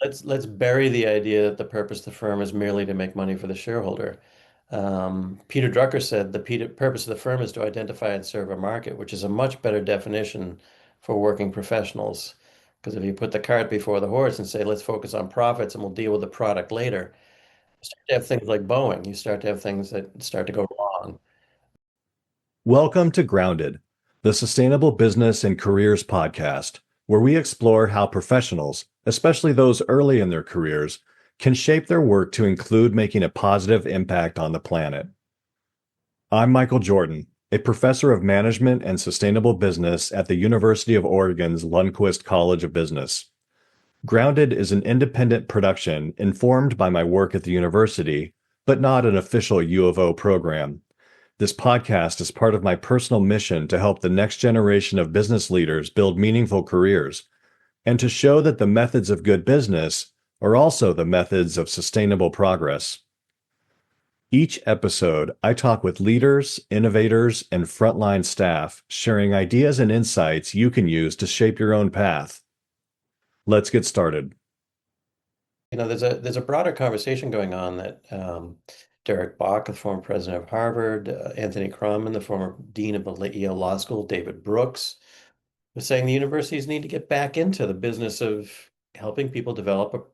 Let's bury the idea that the purpose of the firm is merely to make money for the shareholder. Peter Drucker said purpose of the firm is to identify and serve a market, which is a much better definition for working professionals. Because if you put the cart before the horse and say, let's focus on profits and we'll deal with the product later, you start to have things like Boeing. You start to have things that start to go wrong. Welcome to Grounded, the Sustainable Business and Careers podcast, where we explore how professionals, especially those early in their careers, can shape their work to include making a positive impact on the planet. I'm Michael Jordan, a professor of management and sustainable business at the University of Oregon's Lundquist College of Business. Grounded is an independent production informed by my work at the university, but not an official U of O program. This podcast is part of my personal mission to help the next generation of business leaders build meaningful careers and to show that the methods of good business are also the methods of sustainable progress. Each episode, I talk with leaders, innovators, and frontline staff, sharing ideas and insights you can use to shape your own path. Let's get started. There's a broader conversation going on that Derek Bach, the former president of Harvard, Anthony Crumman, the former dean of the Yale Law School, David Brooks, was saying the universities need to get back into the business of helping people develop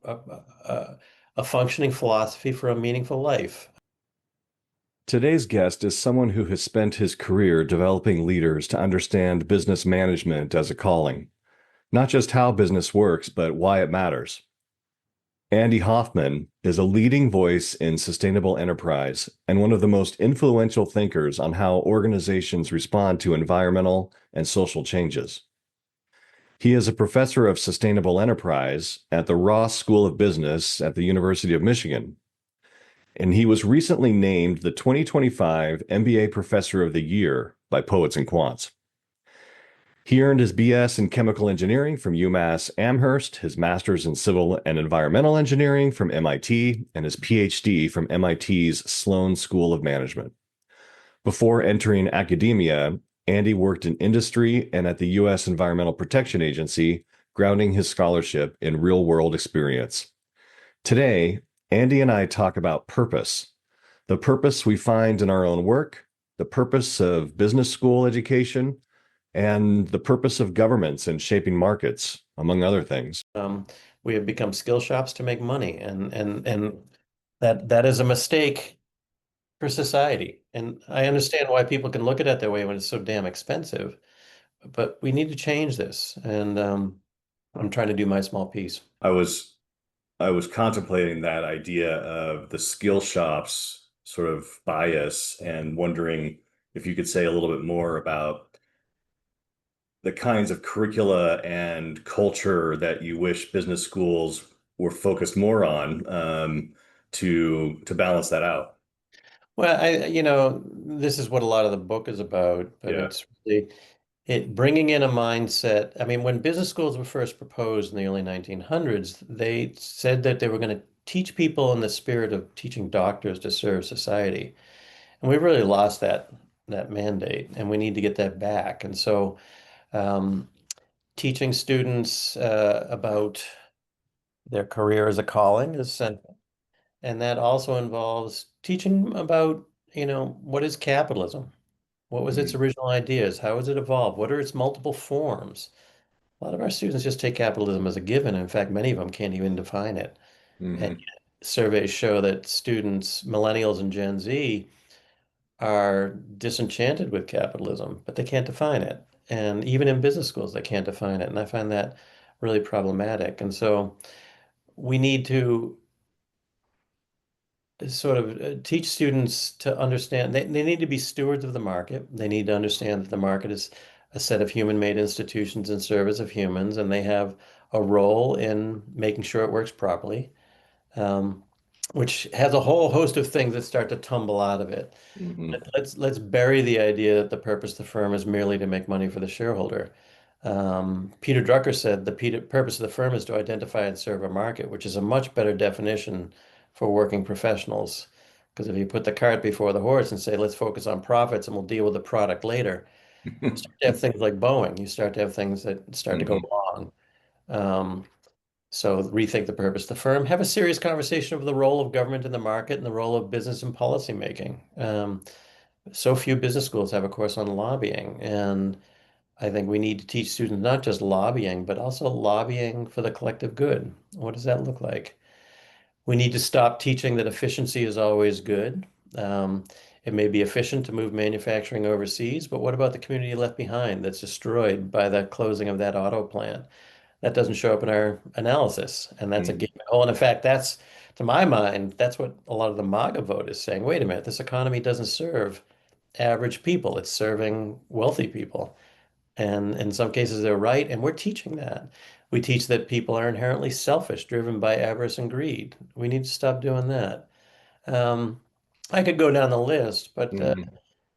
a functioning philosophy for a meaningful life. Today's guest is someone who has spent his career developing leaders to understand business management as a calling, not just how business works, but why it matters. Andy Hoffman is a leading voice in sustainable enterprise and one of the most influential thinkers on how organizations respond to environmental and social changes. He is a professor of sustainable enterprise at the Ross School of Business at the University of Michigan, and he was recently named the 2025 MBA Professor of the Year by Poets and Quants. He earned his BS in chemical engineering from UMass Amherst, his master's in civil and environmental engineering from MIT, and his PhD from MIT's Sloan School of Management. Before entering academia, Andy worked in industry and at the U.S. Environmental Protection Agency, grounding his scholarship in real-world experience. Today, Andy and I talk about purpose, the purpose we find in our own work, the purpose of business school education, and the purpose of governments in shaping markets, among other things. We have become skill shops to make money, and that is a mistake for society. And I understand why people can look at it that way when it's so damn expensive, but we need to change this. And I'm trying to do my small piece. I was I was contemplating that idea of the skill shops sort of bias and wondering if you could say a little bit more about the kinds of curricula and culture that you wish business schools were focused more on to balance that out. Well, this is what a lot of the book is about, but Yeah. it's really it bringing in a mindset. I mean, when business schools were first proposed in the early 1900s, they said that they were going to teach people in the spirit of teaching doctors to serve society. And we really lost that mandate, and we need to get that back. And so, um, teaching students about their career as a calling is central. And that also involves teaching about, what is capitalism? What was its Mm-hmm. original ideas? How has it evolved? What are its multiple forms? A lot of our students just take capitalism as a given. In fact, many of them can't even define it. And Mm-hmm. yet surveys show that students, millennials and Gen Z, are disenchanted with capitalism, but they can't define it. And even in business schools, they can't define it. And I find that really problematic. And so we need to sort of teach students to understand they need to be stewards of the market. They need to understand that the market is a set of human-made institutions in service of humans, and they have a role in making sure it works properly, um, which has a whole host of things that start to tumble out of it. Mm-hmm. Let's bury the idea that the purpose of the firm is merely to make money for the shareholder. Peter Drucker said purpose of the firm is to identify and serve a market, which is a much better definition for working professionals. Because if you put the cart before the horse and say, let's focus on profits and we'll deal with the product later, you start to have things like Boeing. You start to have things that start to go Mm-hmm. wrong. Um, So rethink the purpose of the firm. Have a serious conversation of the role of government in the market and the role of business and policy making. So few business schools have a course on lobbying, and I think we need to teach students not just lobbying, but also lobbying for the collective good. What does that look like? We need to stop teaching that efficiency is always good. Um, it may be efficient to move manufacturing overseas, but what about the community left behind that's destroyed by the closing of that auto plant? That doesn't show up in our analysis, and that's a Mm, gaping hole. And in fact, that's, to my mind, that's what a lot of the MAGA vote is saying. Wait a minute, this economy doesn't serve average people; it's serving wealthy people. And in some cases, they're right, and we're teaching that. We teach that people are inherently selfish, driven by avarice and greed. We need to stop doing that. Um, I could go down the list, but mhm,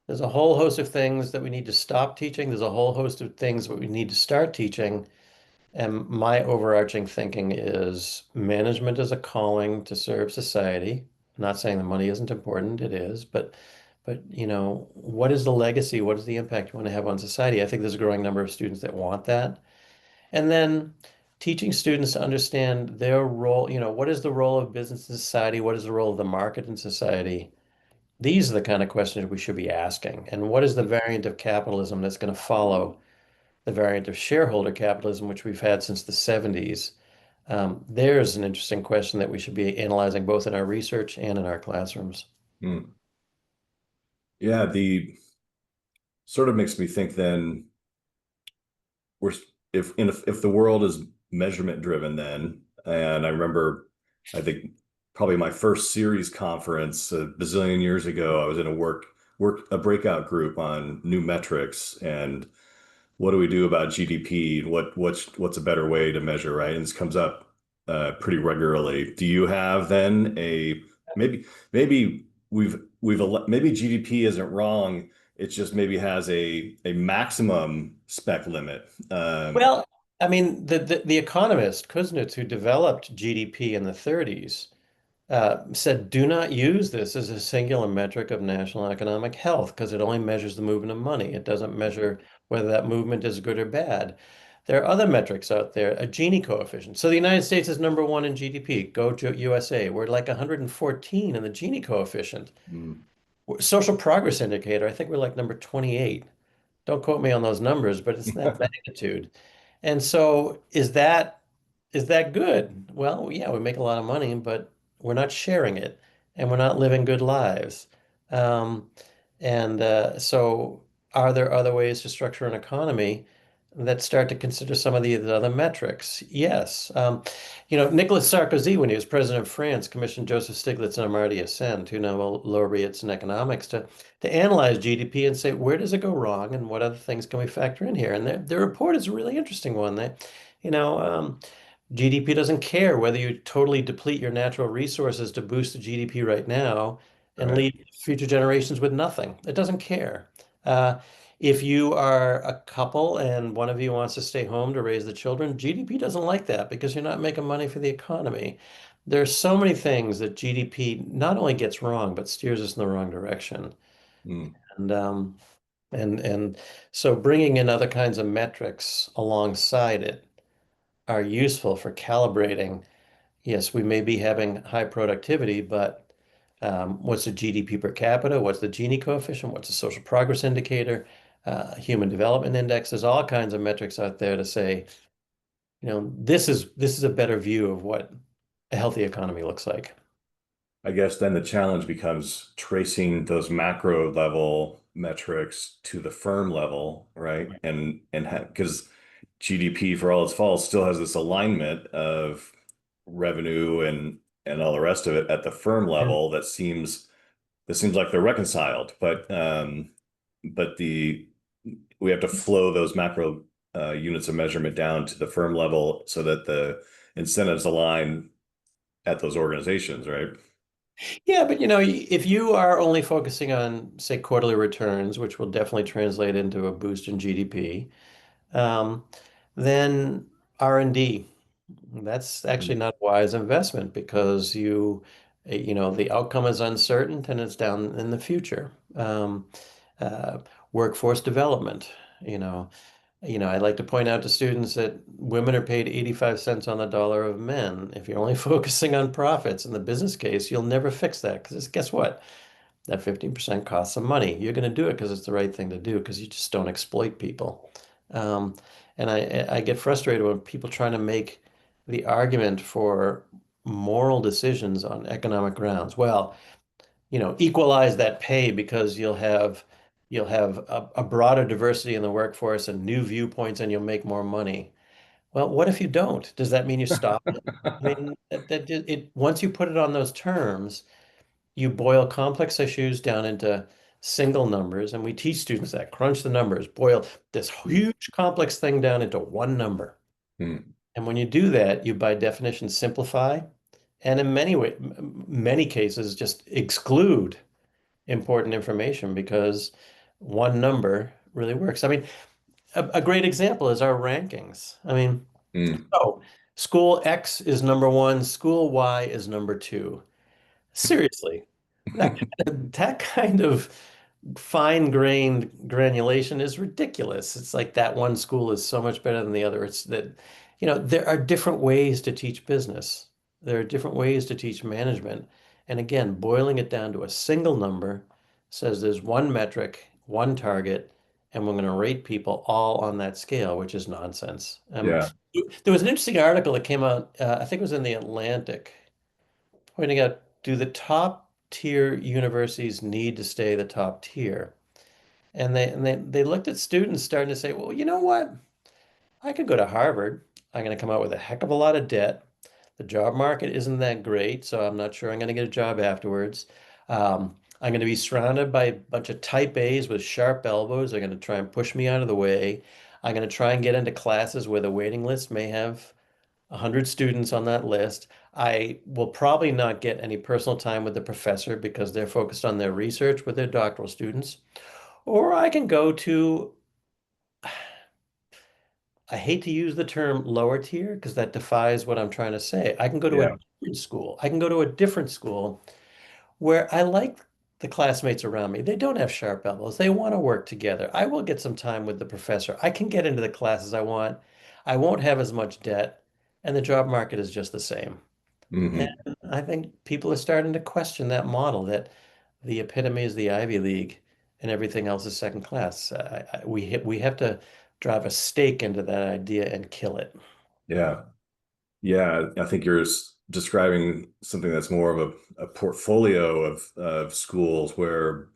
there's a whole host of things that we need to stop teaching. There's a whole host of things that we need to start teaching. And my overarching thinking is management is a calling to serve society. I'm not saying the money isn't important, it is, but what is the legacy? What is the impact you want to have on society? I think there's a growing number of students that want that. And then teaching students to understand their role, what is the role of business in society? What is the role of the market in society? These are the kind of questions we should be asking. And what is the variant of capitalism that's going to follow the variant of shareholder capitalism, which we've had since the 70s? There's an interesting question that we should be analyzing both in our research and in our classrooms. mm. Yeah, the sort of makes me think then we're if the world is measurement driven then, and I remember I think probably my first series conference a bazillion years ago, I was in a breakout group on new metrics and what do we do about GDP? What's a better way to measure, right? And this comes up pretty regularly. Do you have then a maybe maybe GDP isn't wrong. It just maybe has a maximum spec limit. Well, I mean, the economist Kuznets, who developed GDP in the 30s, said, do not use this as a singular metric of national economic health because it only measures the movement of money. It doesn't measure whether that movement is good or bad. There are other metrics out there, a Gini coefficient. So the United States is number one in GDP. Go to USA. We're like 114 in the Gini coefficient. Mm, Social progress indicator, I think we're like number 28. Don't quote me on those numbers, but it's that magnitude. And so is that good? Well, yeah, we make a lot of money, but we're not sharing it and we're not living good lives. Um, and so are there other ways to structure an economy that start to consider some of the other metrics? Yes. Nicolas Sarkozy, when he was president of France, commissioned Joseph Stiglitz and Amartya Sen, two Nobel laureates in economics, to analyze GDP and say, where does it go wrong and what other things can we factor in here? And their report is a really interesting one. You know, um, GDP doesn't care whether you totally deplete your natural resources to boost the GDP right now and right. leave future generations with nothing. It doesn't care. Uh, if you are a couple and one of you wants to stay home to raise the children, GDP doesn't like that because you're not making money for the economy. There's so many things that GDP not only gets wrong, but steers us in the wrong direction. Mm. And um, and so bringing in other kinds of metrics alongside it are useful for calibrating. Yes, we may be having high productivity, but what's the GDP per capita? What's the Gini coefficient? What's the social progress indicator? Human development index? There's all kinds of metrics out there to say, this is a better view of what a healthy economy looks like. I guess then the challenge becomes tracing those macro level metrics to the firm level, right? And because GDP, for all its faults, still has this alignment of revenue and all the rest of it at the firm Yeah. level that seems like they're reconciled, but the we have to flow those macro units of measurement down to the firm level so that the incentives align at those organizations, right? Yeah, but if you are only focusing on, say, quarterly returns, which will definitely translate into a boost in GDP, um, then R&D. That's actually Mm. not a wise investment because the outcome is uncertain and it's down in the future. Uh, Workforce development, you know. I like to point out to students that women are paid 85 cents on the dollar of men. If you're only focusing on profits in the business case, you'll never fix that because guess what? That 15% costs some money. You're going to do it because it's the right thing to do because you just don't exploit people. Um, and I get frustrated when people trying to make the argument for moral decisions on economic grounds. Well, equalize that pay because you'll have a broader diversity in the workforce and new viewpoints and you'll make more money. Well, what if you don't? Does that mean you stop it? I mean, once you put it on those terms, you boil complex issues down into single numbers, and we teach students that crunch the numbers, boil this huge complex thing down into one number. Mm, And when you do that, you by definition simplify, and in many cases, just exclude important information because one number really works. I mean, a great example is our rankings. I mean, mm. oh, school X is number one, school Y is number two. Seriously, that kind of fine-grained granulation is ridiculous. It's like that one school is so much better than the other. It's that, there are different ways to teach business. There are different ways to teach management. And again, boiling it down to a single number says there's one metric, one target, and we're going to rate people all on that scale, which is nonsense. Yeah. There was an interesting article that came out, I think it was in the Atlantic, pointing out, do the top tier universities need to stay the top tier? And they looked at students starting to say, well, you know what? I could go to Harvard. I'm going to come out with a heck of a lot of debt. The job market isn't that great, so I'm not sure I'm going to get a job afterwards. I'm going to be surrounded by a bunch of type A's with sharp elbows. They're going to try and push me out of the way. I'm going to try and get into classes where the waiting list may have 100 students on that list. I will probably not get any personal time with the professor because they're focused on their research with their doctoral students. Or I can go to, I hate to use the term lower tier because that defies what I'm trying to say. I can go to a Yeah. different school. I can go to a different school where I like the classmates around me. They don't have sharp elbows. They want to work together. I will get some time with the professor. I can get into the classes I want. I won't have as much debt, and the job market is just the same. And Hmm. I think people are starting to question that model that the epitome is the Ivy League and everything else is second class. We have to drive a stake into that idea and kill it. Yeah. Yeah. I think you're describing something that's more of a portfolio of schools where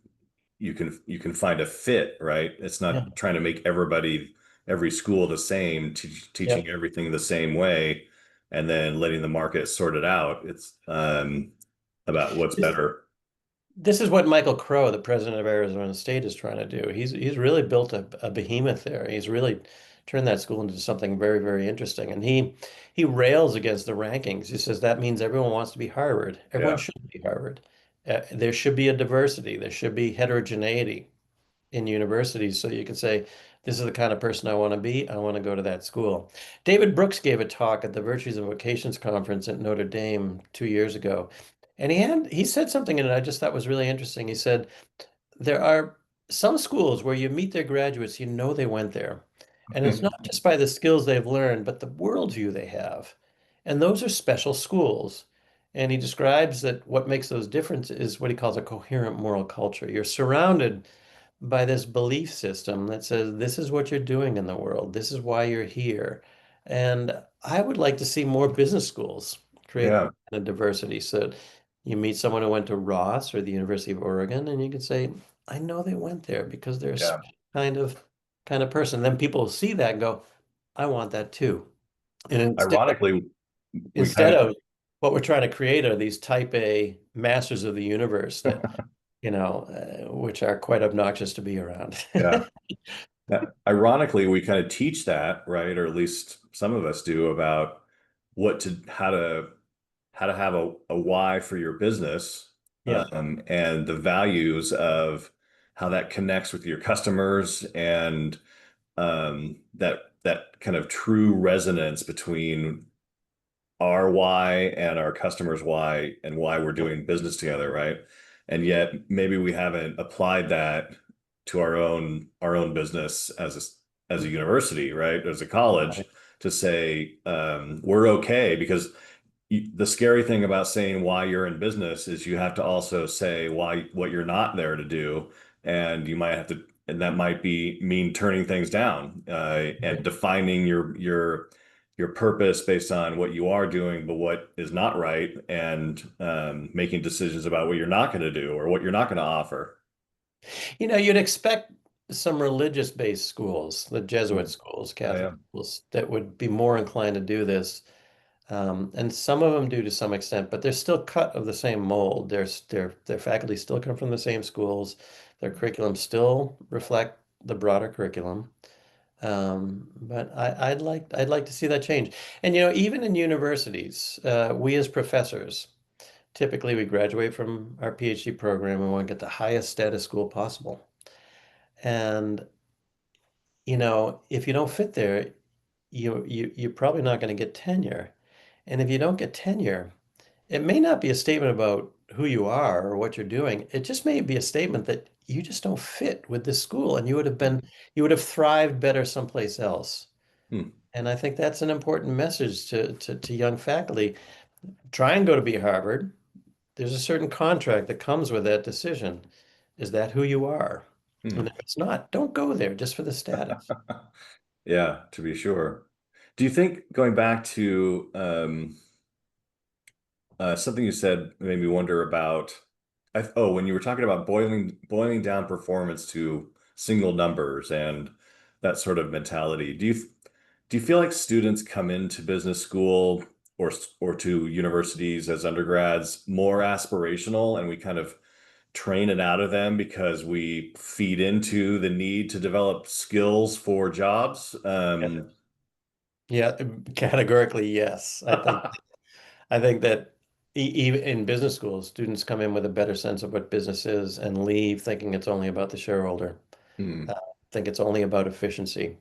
you can find a fit, right? It's Yeah. not trying to make every school the same, teaching Yep. everything the same way, and then letting the market sort it out. It's about what's This, better. this is what Michael Crow, the president of Arizona State, is trying to do. He's really built a behemoth there. He's really turned that school into something very, very interesting. And he rails against the rankings. He says that means everyone wants to be Harvard. Everyone Yeah. should be Harvard. There should be a diversity. There should be heterogeneity in universities so you can say, this is the kind of person I want to be. I want to go to that school. David Brooks gave a talk at the Virtues of Vocations conference at Notre Dame 2 years ago. And he said something in it I just thought was really interesting. He said, there are some schools where you meet their graduates, they went there. And it's not just by the skills they've learned, but the worldview they have. And those are special schools. And he describes that what makes those different is what he calls a coherent moral culture. You're surrounded by this belief system that says this is what you're doing in the world, this is why you're here. And I would like to see more business schools create that Yeah. kind of diversity. So you meet someone who went to Ross or the University of Oregon, and you can say, I know they went there because they're a Yeah. special kind of person. Then people see that and go, I want that too. And Ironically, we instead kind of what we're trying to create are these type A masters of the universe that, of, which are quite obnoxious to be around. yeah. Ironically, we kind of teach that, right? Or at least some of us do about how to have a why for your business, Yeah. and the values of how that connects with your customers and that kind of true resonance between our why and our customers' why and why we're doing business together, right? And yet maybe we haven't applied that to our own business as a university, right? As a college Right. to say we're okay because the scary thing about saying why you're in business is you have to also say why what you're not there to do, and you might have to, and that might be mean turning things down and defining your purpose based on what you are doing, but what is not right, and making decisions about what you're not going to do or what you're not going to offer. You'd expect some religious-based schools, the Jesuit Mm. schools, Oh, Catholic yeah. schools, that would be more inclined to do this. And some of them do to some extent, but they're still cut of the same mold. Their faculty still come from the same schools. Their curriculum still reflect the broader curriculum. But I'd like to see that change. And even in universities, we as professors, typically we graduate from our PhD program and want to get the highest status school possible. And if you don't fit there, you're probably not going to get tenure. And if you don't get tenure, it may not be a statement about who you are or what you're doing. It just may be a statement that you just don't fit with this school and you would have thrived better someplace else. Hmm. And I think that's an important message to young faculty. Try and go to be Harvard. There's a certain contract that comes with that decision. Is that who you are? And Hmm. if it's not, don't go there just for the status. Yeah, to be sure. Do you think going back to something you said made me wonder about, when you were talking about boiling down performance to single numbers and that sort of mentality, do you feel like students come into business school or to universities as undergrads more aspirational, and we kind of train it out of them because we feed into the need to develop skills for jobs? Yeah, categorically, yes. I think that even in business schools, students come in with a better sense of what business is and leave thinking it's only about the shareholder. Hmm. Think it's only about efficiency.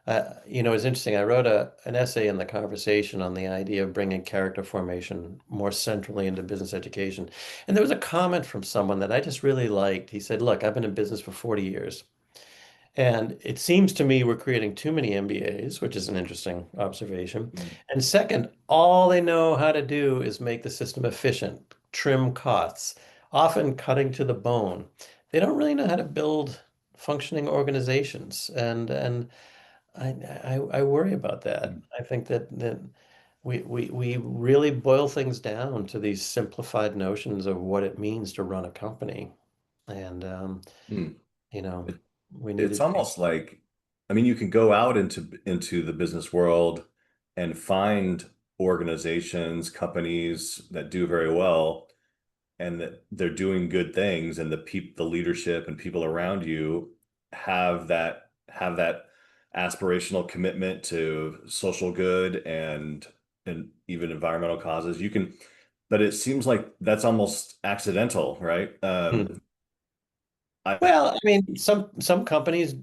It's interesting. I wrote an essay in the conversation on the idea of bringing character formation more centrally into business education. And there was a comment from someone that I just really liked. He said, "Look, I've been in business for 40 years. And it seems to me we're creating too many MBAs, which is an interesting observation. Hmm. And second, all they know how to do is make the system efficient, trim costs, often cutting to the bone. They don't really know how to build functioning organizations. And I worry about that. I think that we really boil things down to these simplified notions of what it means to run a company. And Hmm. you know, It, we need it's to change. almost like, I mean, you can go out into the business world and find organizations, companies that do very well and that they're doing good things, and the leadership and people around you have that aspirational commitment to social good and even environmental causes. You can, but it seems like that's almost accidental, right? Hmm. I Well, I mean, some companies,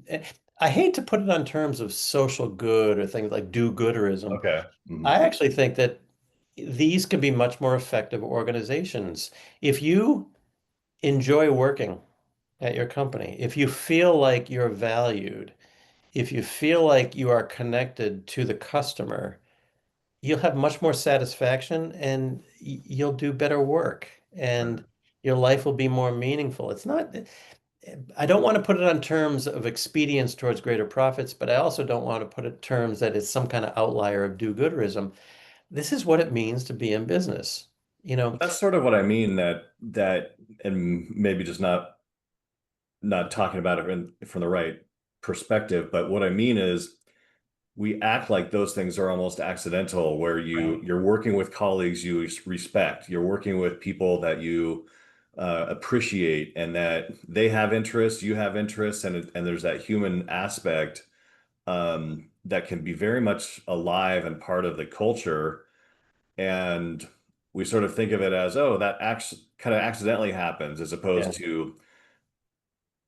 I hate to put it on terms of social good or things like do-gooderism. Okay. Mhm. I actually think that these can be much more effective organizations. If you enjoy working at your company, if you feel like you're valued, if you feel like you are connected to the customer, you'll have much more satisfaction and you'll do better work and your life will be more meaningful. I don't want to put it on terms of expedience towards greater profits, but I also don't want to put it in terms that it's some kind of outlier of do-gooderism. This is what it means to be in business. You know, That's sort of what I mean, and maybe just not talking about it from the right perspective, but what I mean is we act like those things are almost accidental, where right. you're working with colleagues you respect, you're working with people that you appreciate, and that they have interests, you have interests, and there's that human aspect that can be very much alive and part of the culture. And we sort of think of it as, oh, that kind of accidentally happens, as Yeah. opposed to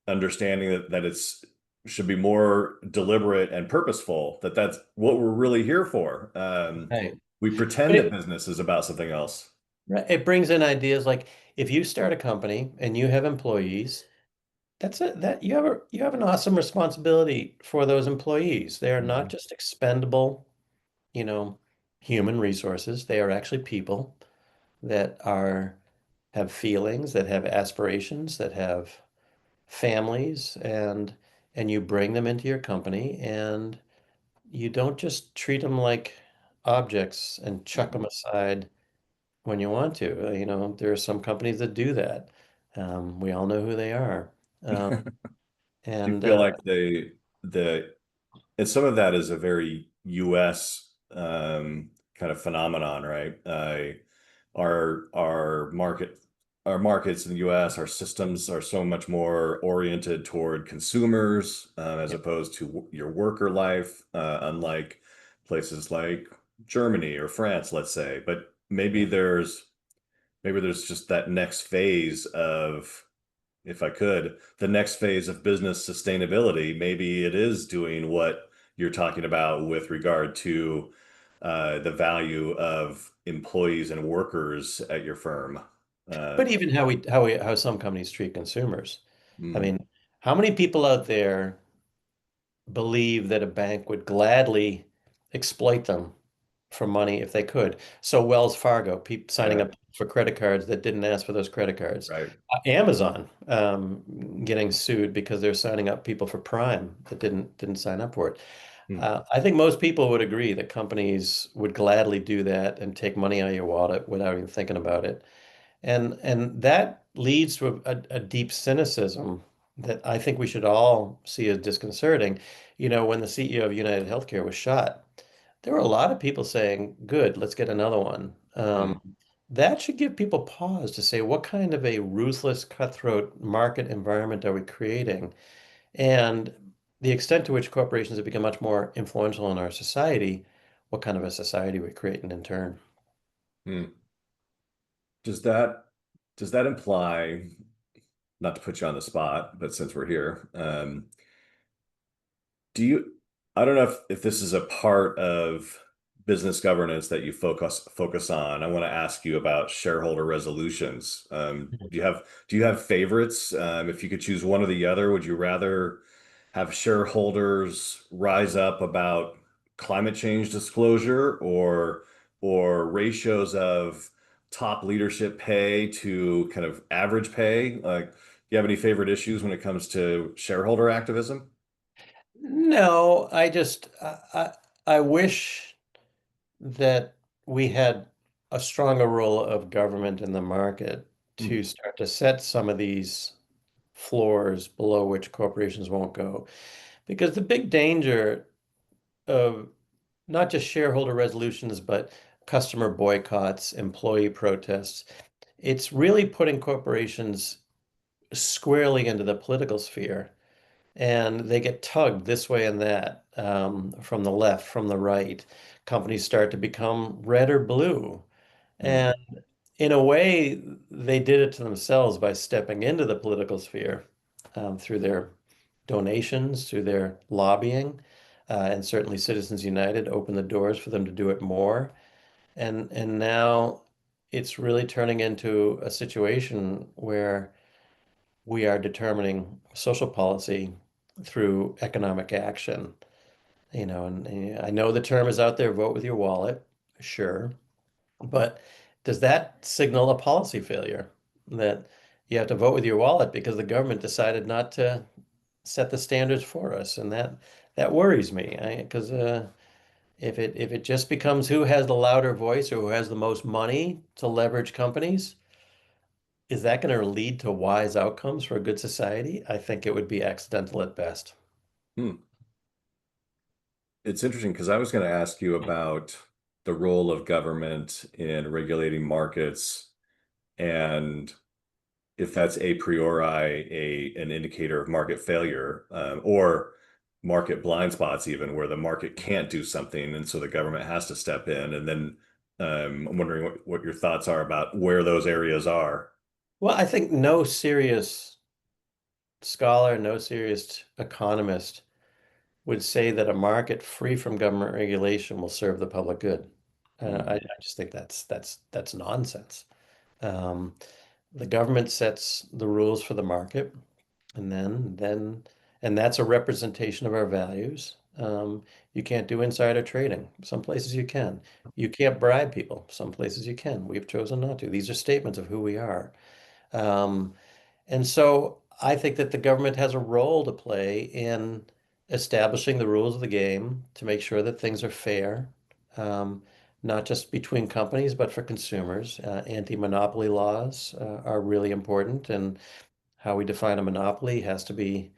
understanding that it's should be more deliberate and purposeful, that's what we're really here for. Right. We But pretend that business is about something else. it brings in ideas like if you start a company and you have employees, that's it. That you have an awesome responsibility for those employees. They are not Mhm. just expendable, you know, human resources. They are actually people that are have feelings, that have aspirations, that have families, and you bring them into your company and you don't just treat them like objects and chuck them aside when you want to. There are some companies that do that. We all know who they are. Um, Do you and feel like the and some of that is a very US kind of phenomenon, right? Our our markets in the US, our systems are so much more oriented toward consumers as yeah, opposed to your worker life, unlike places like Germany or France, let's say. But yeah. maybe there's just that next phase of, if I could, the next phase of business sustainability. Maybe it is doing what you're talking about with regard to the value of employees and workers at your firm. Uh, But even how some companies treat consumers. I mm, mean, how many people out there believe that a bank would gladly exploit them for money if they could? So Wells Fargo, people signing yeah, up for credit cards that didn't ask for those credit cards. right. Amazon getting sued because they're signing up people for Prime that didn't sign up for it. Mm, I think most people would agree that companies would gladly do that and take money out of your wallet without even thinking about it. And that leads to a deep cynicism that I think we should all see as disconcerting. When the CEO of United Healthcare was shot, there were a lot of people saying, good, let's get another one. mm, That should give people pause to say, what kind of a ruthless, cutthroat market environment are we creating? And the extent to which corporations have become much more influential in our society, what kind of a society we're creating in turn. mm. Does that does that imply, not to put you on the spot, but since we're here, do you, I don't know if this is a part of business governance that you focus on. I want to ask you about shareholder resolutions. Do you have favorites? If you could choose one or the other, would you rather have shareholders rise up about climate change disclosure or ratios of top leadership pay to kind of average pay? Like, do you have any favorite issues when it comes to shareholder activism? No, I wish that we had a stronger role of government in the market Hmm. to start to set some of these floors below which corporations won't go. Because the big danger of not just shareholder resolutions, but customer boycotts, employee protests, it's really putting corporations squarely into the political sphere. And they get tugged this way and that from the left, from the right. Companies start to become red or blue. Hmm. And in a way, they did it to themselves by stepping into the political sphere through their donations, through their lobbying. And certainly Citizens United opened the doors for them to do it more. And now it's really turning into a situation where we are determining social policy through economic action. And I know the term is out there, vote with your wallet, sure, but does that signal a policy failure that you have to vote with your wallet because the government decided not to set the standards for us? And that worries me, because if it just becomes who has the louder voice or who has the most money to leverage companies, is that going to lead to wise outcomes for a good society? I think it would be accidental at best. Hmm. It's interesting because I was going to ask you about the role of government in regulating markets and if that's a priori an indicator of market failure, or market blind spots, even where the market can't do something and so the government has to step in. And then I'm wondering what your thoughts are about where those areas are. Well, I think no serious scholar, no serious economist would say that a market free from government regulation will serve the public good. I just think that's nonsense. Um, the government sets the rules for the market. And then, and that's a representation of our values. You can't do insider trading. Some places you can. You can't bribe people. Some places you can. We've chosen not to. These are statements of who we are. Um, and so I think that the government has a role to play in establishing the rules of the game to make sure that things are fair, um, not just between companies, but for consumers. Anti-monopoly laws are really important, and how we define a monopoly has to be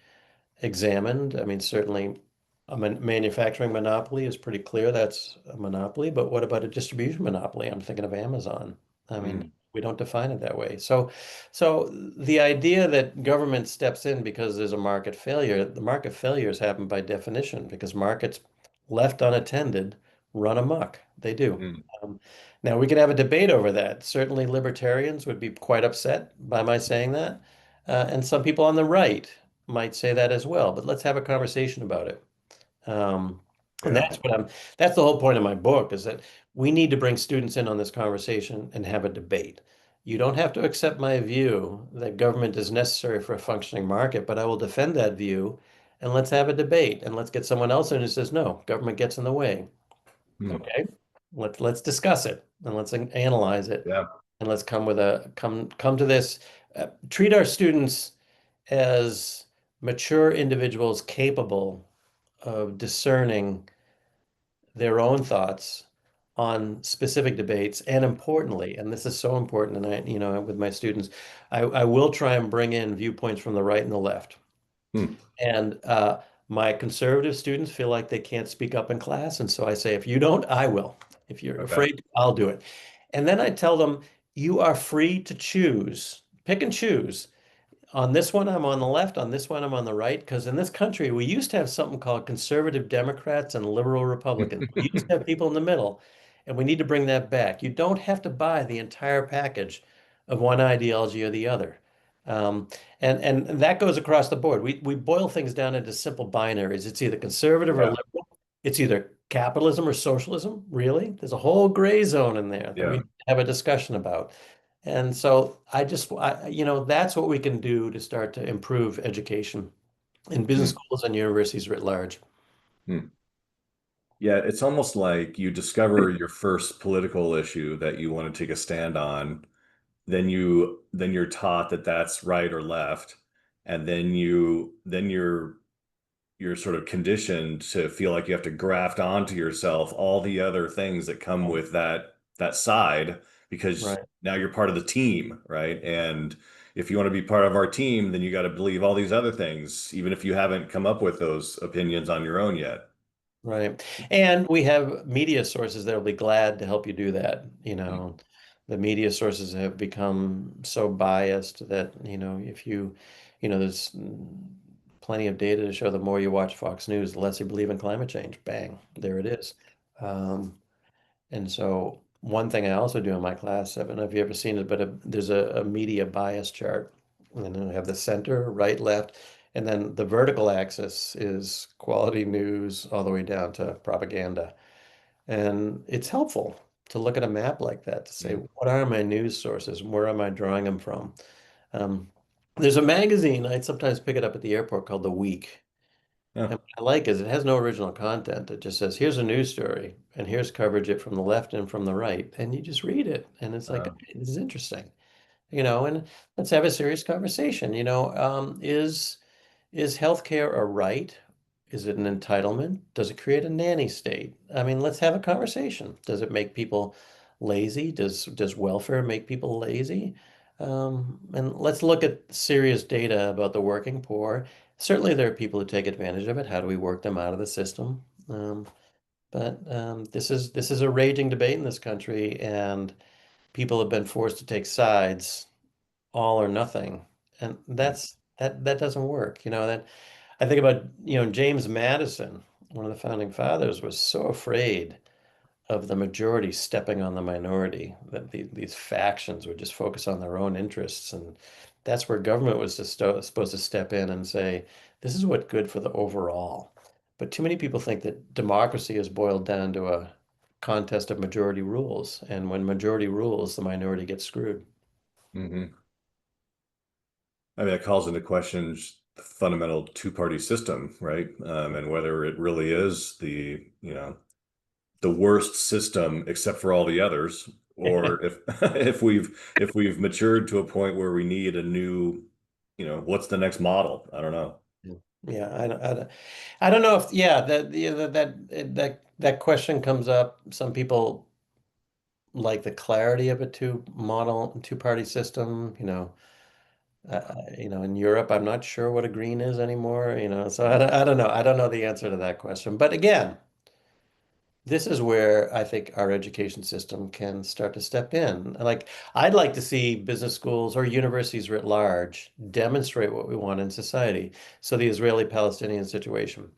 examined. I mean, certainly a manufacturing monopoly is pretty clear that's a monopoly, but what about a distribution monopoly? I'm thinking of Amazon. I mean, Mm. we don't define it that way. So the idea that government steps in because there's a market failure, the market failures happen by definition because markets left unattended run amok. They do. Mm. Um, Now, we could have a debate over that. Certainly, libertarians would be quite upset by my saying that. And some people on the right might say that as well, but let's have a conversation about it. Um, and Yeah. that's the whole point of my book is that we need to bring students in on this conversation and have a debate. You don't have to accept my view that government is necessary for a functioning market, but I will defend that view and let's have a debate and let's get someone else in who says, no, government gets in the way. Mm. Okay. Let's discuss it and let's analyze it Yeah. and let's come to this. Treat our students as mature individuals capable of discerning their own thoughts on specific debates, and importantly, and this is so important, and with my students, I will try and bring in viewpoints from the right and the left. Mm. And my conservative students feel like they can't speak up in class, and so I say, if you don't, I will. If you're Okay. afraid, I'll do it. And then I tell them, you are free to choose, pick and choose. On this one, I'm on the left. On this one, I'm on the right. Because in this country, we used to have something called conservative Democrats and liberal Republicans. We used to have people in the middle, and we need to bring that back. You don't have to buy the entire package of one ideology or the other. Um, and that goes across the board. We boil things down into simple binaries. It's either conservative or Yeah. liberal. It's either capitalism or socialism, really. There's a whole gray zone in there that Yeah. we have a discussion about. And so that's what we can do to start to improve education in business Mm. schools and universities writ large. Mm. Yeah, it's almost like you discover your first political issue that you want to take a stand on, then you're taught that that's right or left, and then you're sort of conditioned to feel like you have to graft onto yourself all the other things that come with that side because Right, now you're part of the team, right? And if you want to be part of our team, then you got to believe all these other things, even if you haven't come up with those opinions on your own yet. right. And we have media sources that will be glad to help you do that. Mm. The media sources have become so biased that, if there's plenty of data to show the more you watch Fox News, the less you believe in climate change. Bang, there it is. Um, And so one thing I also do in my class, I don't know if you ever seen it, but there's a media bias chart. And then I have the center, right, left, and then the vertical axis is quality news all the way down to propaganda. And it's helpful to look at a map like that to say, Mm. what are my news sources? Where am I drawing them from? Um, there's a magazine, I sometimes pick it up at the airport called The Week. Yeah. And what I like is it has no original content. It just says, here's a news story, and here's coverage it from the left and from the right. And you just read it. And it's like, Uh, okay, this is interesting, and let's have a serious conversation. Is healthcare a right? Is it an entitlement? Does it create a nanny state? I mean, let's have a conversation. Does it make people lazy? Does welfare make people lazy? And let's look at serious data about the working poor. Certainly, there are people who take advantage of it. How do we work them out of the system? But this is a raging debate in this country, and people have been forced to take sides, all or nothing, and mm. that doesn't work. That I think about, James Madison, one of the founding fathers, was so afraid of the majority stepping on the minority that these factions would just focus on their own interests. And that's where government was just supposed to step in and say, this is what's good for the overall. But too many people think that democracy is boiled down to a contest of majority rules. And when majority rules, the minority gets screwed. Hmm. I mean, it calls into question fundamental two-party system, right? And whether it really is the worst system except for all the others, or if if we've matured to a point where we need a new, what's the next model? I don't know. Yeah, I don't know if yeah that question comes up. Some people like the clarity of a two-party system. In Europe, I'm not sure what a green is anymore. So I don't know. I don't know the answer to that question. But again, this is where I think our education system can start to step in. Like, I'd like to see business schools or universities writ large demonstrate what we want in society. So the Israeli-Palestinian situation.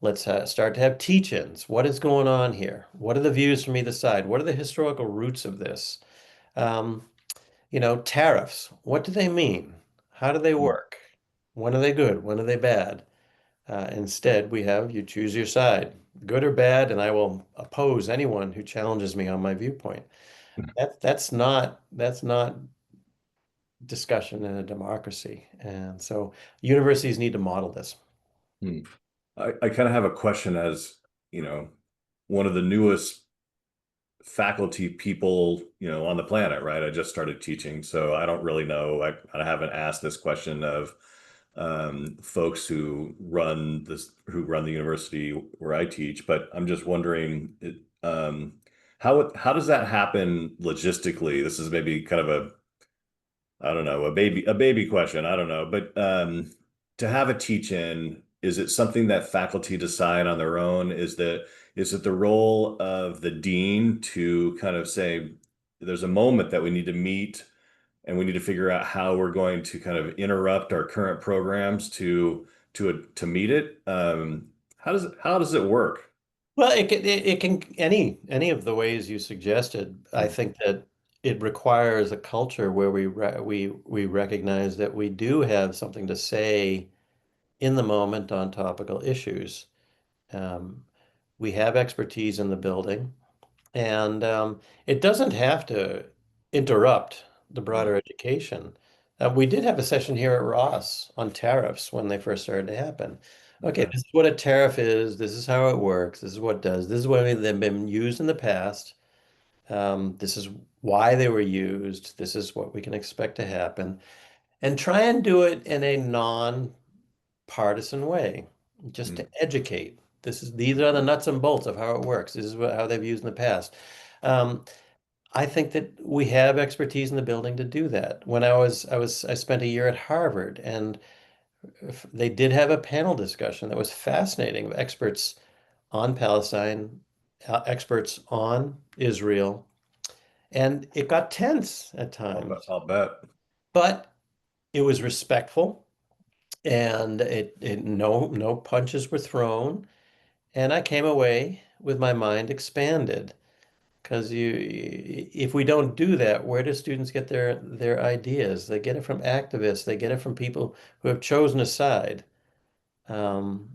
Let's start to have teach-ins. What is going on here? What are the views from either side? What are the historical roots of this? Um, Tariffs. What do they mean? How do they Mm. work? When are they good? When are they bad? Instead, we have you choose your side, good or bad, and I will oppose anyone who challenges me on my viewpoint. That's not discussion in a democracy. And so universities need to model this. Hmm. I kind of have a question as, you know, one of the newest faculty people, on the planet, right? I just started teaching, so I don't really know. I haven't asked this question of folks who run the university where I teach, but I'm just wondering, how does that happen logistically? This is maybe kind of a, I don't know, a baby question. I don't know, but to have a teach-in, is it something that faculty decide on their own? Is it the role of the dean to kind of say, there's a moment that we need to meet and we need to figure out how we're going to kind of interrupt our current programs to meet it? How does it work? Well, it can any of the ways you suggested. I Hmm. think that it requires a culture where we recognize that we do have something to say in the moment on topical issues. Um, we have expertise in the building, and it doesn't have to interrupt the Yeah. broader education. We did have a session here at Ross on tariffs when they first started to happen. Okay, Okay. this is what a tariff is. This is how it works. This is what it does. This is why they've been used in the past. This is why they were used. This is what we can expect to happen. And try and do it in a non-partisan way, just Hmm. to educate. These are the nuts and bolts of how it works. This is how they've used in the past. Um, I think that we have expertise in the building to do that. When I spent a year at Harvard, and they did have a panel discussion that was fascinating of experts on Palestine, experts on Israel, and it got tense at times, I'll bet. but it was respectful, and no punches were thrown, and I came away with my mind expanded. Because if we don't do that, where do students get their ideas? They get it from activists. They get it from people who have chosen a side. And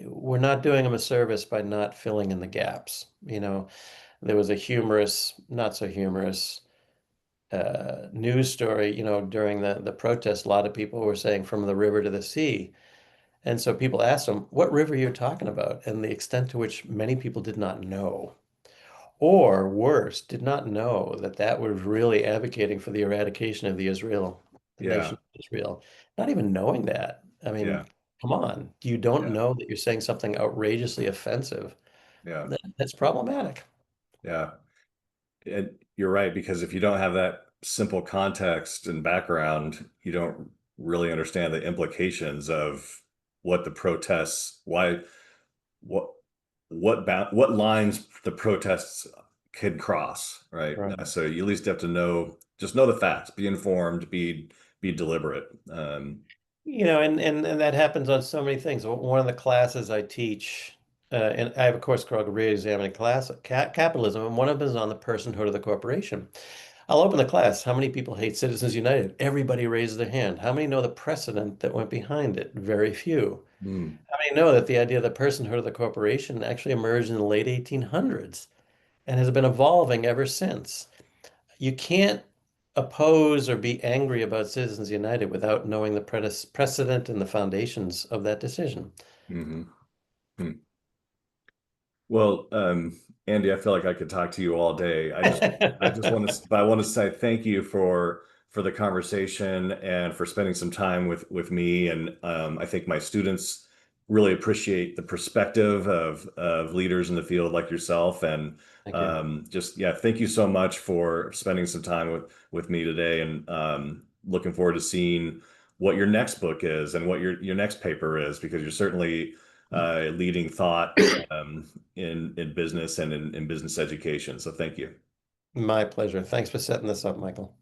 we're not doing them a service by not filling in the gaps. There was a humorous, not so humorous news story, during the protest. A lot of people were saying from the river to the sea. And so people asked them, what river are you talking about? And the extent to which many people did not know. Or worse, did not know that that was really advocating for the eradication of the nation Yeah. of Israel. Not even knowing that. I mean, Yeah. come on. You don't Yeah. know that you're saying something outrageously offensive. Yeah. That's problematic. Yeah. And you're right, because if you don't have that simple context and background, you don't really understand the implications of what the protests, why, what, what lines the protests could cross, right? Right. So you at least have to just know the facts, be informed, be deliberate. And that happens on so many things. One of the classes I teach, and I have a course called Re-examining Capitalism, and one of them is on the personhood of the corporation. I'll open the class. How many people hate Citizens United? Everybody raises their hand. How many know the precedent that went behind it? Very few. Hmm. How many know that the idea of the personhood of the corporation actually emerged in the late 1800s and has been evolving ever since? You can't oppose or be angry about Citizens United without knowing the precedent and the foundations of that decision. Hmm. Well, Andy, I feel like I could talk to you all day. I just want to, but I want to say thank you for the conversation and for spending some time with me. And I think my students really appreciate the perspective of leaders in the field like yourself. And Thank you. just yeah, thank you so much for spending some time with me today. And looking forward to seeing what your next book is and what your next paper is, because you're certainly leading thought in business and in business education. So thank you. My pleasure. Thanks for setting this up, Michael.